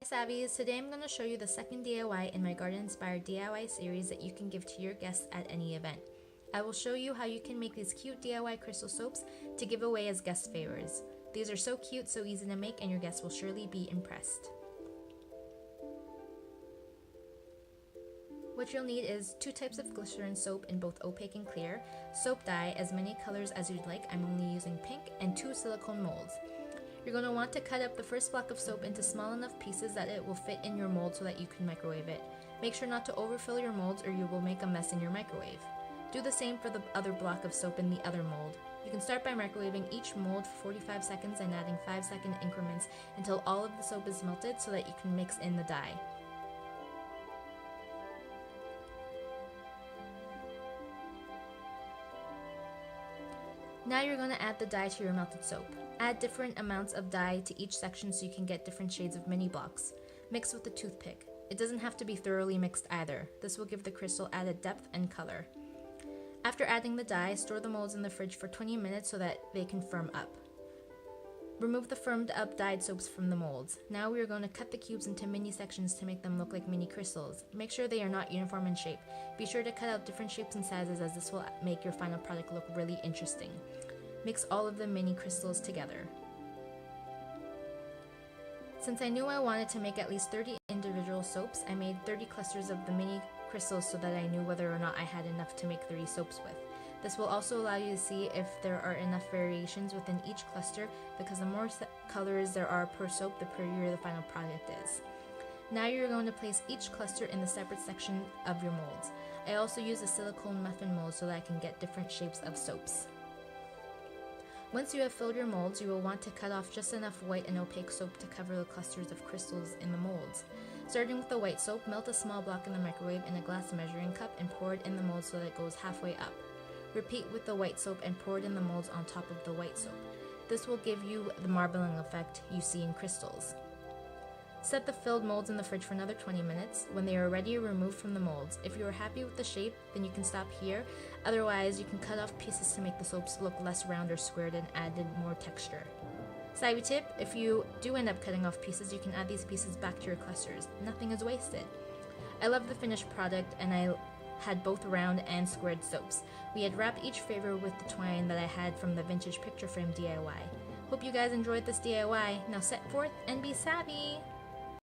Hi Savvies, today I'm going to show you the second DIY in my garden inspired DIY series that you can give to your guests at any event. I will show you how you can make these cute DIY crystal soaps to give away as guest favors. These are so cute, so easy to make, and your guests will surely be impressed. What you'll need is 2 types of glycerin soap in both opaque and clear, soap dye, as many colors as you'd like, I'm only using pink, and 2 silicone molds. You're going to want to cut up the first block of soap into small enough pieces that it will fit in your mold so that you can microwave it. Make sure not to overfill your molds or you will make a mess in your microwave. Do the same for the other block of soap in the other mold. You can start by microwaving each mold for 45 seconds and adding 5-second increments until all of the soap is melted so that you can mix in the dye. Now you're going to add the dye to your melted soap. Add different amounts of dye to each section so you can get different shades of mini blocks. Mix with a toothpick. It doesn't have to be thoroughly mixed either. This will give the crystal added depth and color. After adding the dye, store the molds in the fridge for 20 minutes so that they can firm up. Remove the firmed up dyed soaps from the molds. Now we are going to cut the cubes into mini sections to make them look like mini crystals. Make sure they are not uniform in shape. Be sure to cut out different shapes and sizes as this will make your final product look really interesting. Mix all of the mini crystals together. Since I knew I wanted to make at least 30 individual soaps, I made 30 clusters of the mini crystals so that I knew whether or not I had enough to make 30 soaps with. This will also allow you to see if there are enough variations within each cluster, because the more colors there are per soap, the prettier the final product is. Now you're going to place each cluster in the separate section of your molds. I also use a silicone muffin mold so that I can get different shapes of soaps. Once you have filled your molds, you will want to cut off just enough white and opaque soap to cover the clusters of crystals in the molds. Starting with the white soap, melt a small block in the microwave in a glass measuring cup and pour it in the mold so that it goes halfway up. Repeat with the white soap and pour it in the molds on top of the white soap. This will give you the marbling effect you see in crystals. Set the filled molds in the fridge for another 20 minutes. When they are ready, remove from the molds. If you are happy with the shape, then you can stop here. Otherwise, you can cut off pieces to make the soaps look less round or squared and add more texture. Savvy tip, if you do end up cutting off pieces, you can add these pieces back to your clusters. Nothing is wasted. I love the finished product, and I had both round and squared soaps. We had wrapped each favor with the twine that I had from the vintage picture frame DIY. Hope you guys enjoyed this DIY. Now set forth and be savvy!